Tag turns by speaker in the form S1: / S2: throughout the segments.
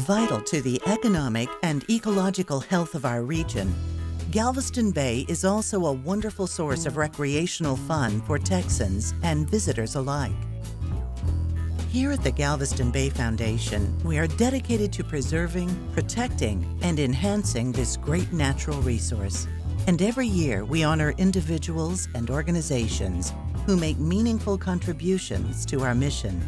S1: Vital to the economic and ecological health of our region, Galveston Bay is also a wonderful source of recreational fun for Texans and visitors alike. Here at the Galveston Bay Foundation, we are dedicated to preserving, protecting, and enhancing this great natural resource. And every year, we honor individuals and organizations who make meaningful contributions to our mission.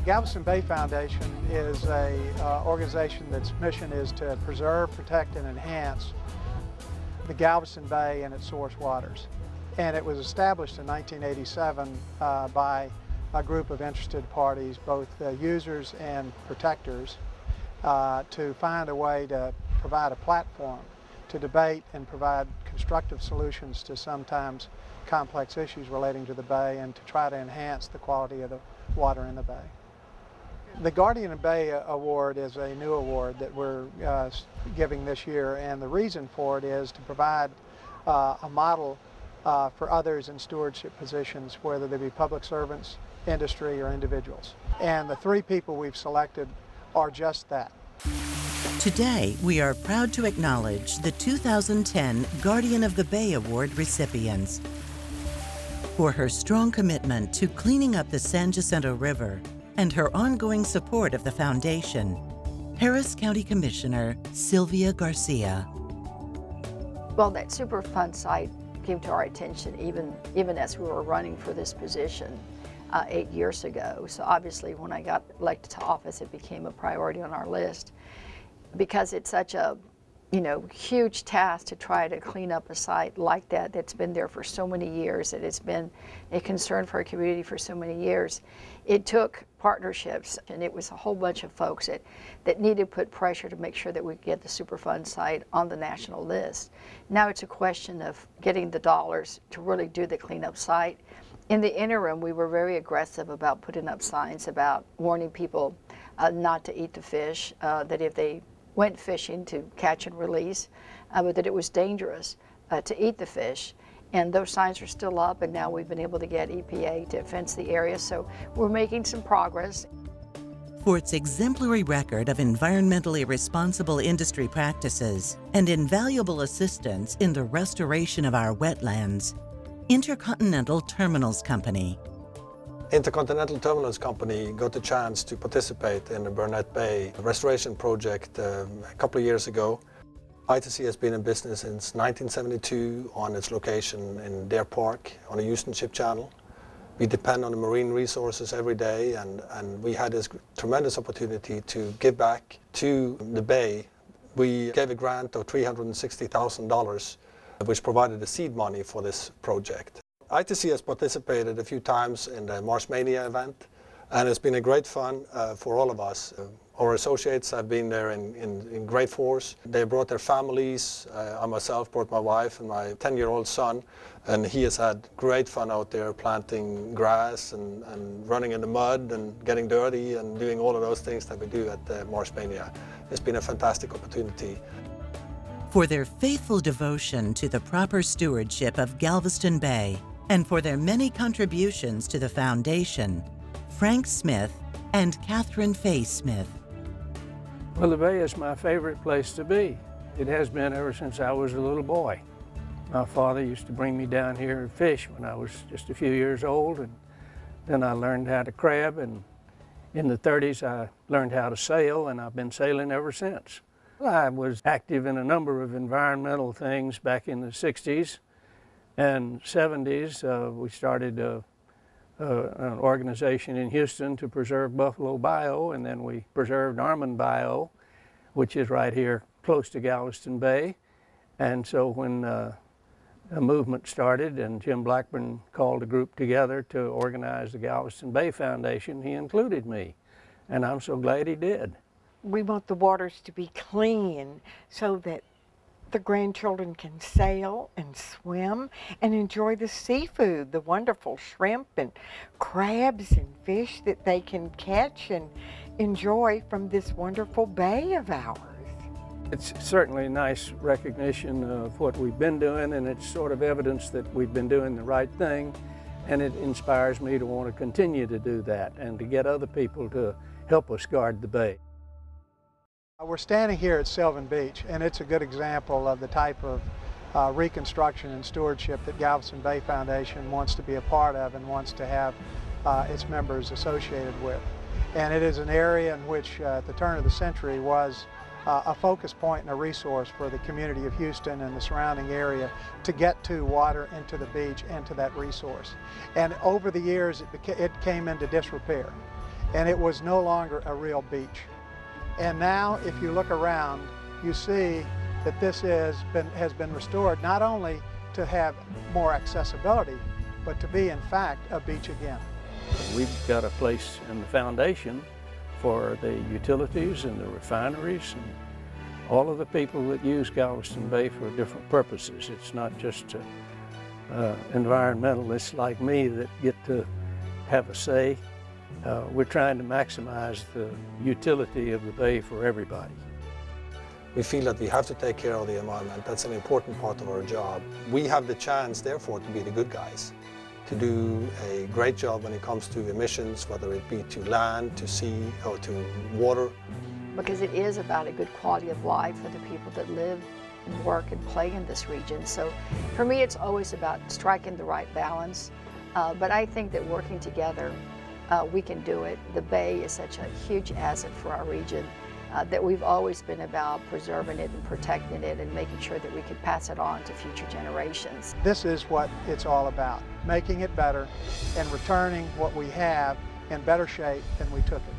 S2: Galveston Bay Foundation is an organization that's mission is to preserve, protect, and enhance the Galveston Bay and its source waters. And it was established in 1987 by a group of interested parties, both users and protectors, to find a way to provide a platform to debate and provide constructive solutions to sometimes complex issues relating to the Bay and to try to enhance the quality of the water in the Bay. The Guardian of Bay Award is a new award that we're giving this year, and the reason for it is to provide a model for others in stewardship positions, whether they be public servants, industry, or individuals. And the three people we've selected are just that.
S1: Today, we are proud to acknowledge the 2010 Guardian of the Bay Award recipients. For her strong commitment to cleaning up the San Jacinto River and her ongoing support of the Foundation, Harris County Commissioner Sylvia Garcia.
S3: Well, that Superfund site came to our attention even as we were running for this position 8 years ago. So obviously when I got elected to office, it became a priority on our list because it's such a huge task to try to clean up a site like that that's been there for so many years, that it's been a concern for our community for so many years. It took partnerships, and it was a whole bunch of folks that needed to put pressure to make sure that we get the Superfund site on the national list. Now it's a question of getting the dollars to really do the cleanup site. In the interim, we were very aggressive about putting up signs about warning people not to eat the fish, that if they went fishing to catch and release, but that it was dangerous to eat the fish. And those signs are still up, and now we've been able to get EPA to fence the area, so we're making some progress.
S1: For its exemplary record of environmentally responsible industry practices and invaluable assistance in the restoration of our wetlands, Intercontinental Terminals Company.
S4: Intercontinental Terminals Company got the chance to participate in the Burnett Bay restoration project a couple of years ago. ITC has been in business since 1972 on its location in Deer Park on the Houston Ship Channel. We depend on the marine resources every day, and we had this tremendous opportunity to give back to the Bay. We gave a grant of $360,000, which provided the seed money for this project. ITC has participated a few times in the Marsh Mania event, and it's been a great fun for all of us. Our associates have been there in great force. They brought their families. I myself brought my wife and my 10-year-old son, and he has had great fun out there planting grass and running in the mud and getting dirty and doing all of those things that we do at Marsh Mania. It's been a fantastic opportunity.
S1: For their faithful devotion to the proper stewardship of Galveston Bay and for their many contributions to the Foundation, Frank Smith and Catherine Faye Smith.
S5: Well, the Bay is my favorite place to be. It has been ever since I was a little boy. My father used to bring me down here and fish when I was just a few years old, and then I learned how to crab, and in the 30s I learned how to sail, and I've been sailing ever since. I was active in a number of environmental things back in the 60s and 70s. We started an organization in Houston to preserve buffalo bio, and then we preserved almond bio, which is right here close to Galveston Bay. And so when a movement started and Jim Blackburn called a group together to organize the Galveston Bay Foundation, he included me, and I'm so glad he did.
S6: We want the waters to be clean so that the grandchildren can sail and swim and enjoy the seafood, the wonderful shrimp and crabs and fish that they can catch and enjoy from this wonderful bay of ours.
S5: It's certainly a nice recognition of what we've been doing, and it's sort of evidence that we've been doing the right thing, and it inspires me to want to continue to do that and to get other people to help us guard the bay.
S2: We're standing here at Sylvan Beach, and it's a good example of the type of reconstruction and stewardship that Galveston Bay Foundation wants to be a part of and wants to have its members associated with. And it is an area in which at the turn of the century was a focus point and a resource for the community of Houston and the surrounding area to get to water and to the beach and to that resource. And over the years it came into disrepair, and it was no longer a real beach. And now, if you look around, you see that this has been restored not only to have more accessibility, but to be, in fact, a beach again.
S5: We've got a place in the foundation for the utilities and the refineries and all of the people that use Galveston Bay for different purposes. It's not just environmentalists like me that get to have a say. We're trying to maximize the utility of the bay for everybody.
S4: We feel that we have to take care of the environment. That's an important part of our job. We have the chance, therefore, to be the good guys, to do a great job when it comes to emissions, whether it be to land, to sea, or to water.
S3: Because it is about a good quality of life for the people that live and work and play in this region. So for me, it's always about striking the right balance. But I think that working together, we can do it. The Bay is such a huge asset for our region that we've always been about preserving it and protecting it and making sure that we can pass it on to future generations.
S2: This is what it's all about, making it better and returning what we have in better shape than we took it.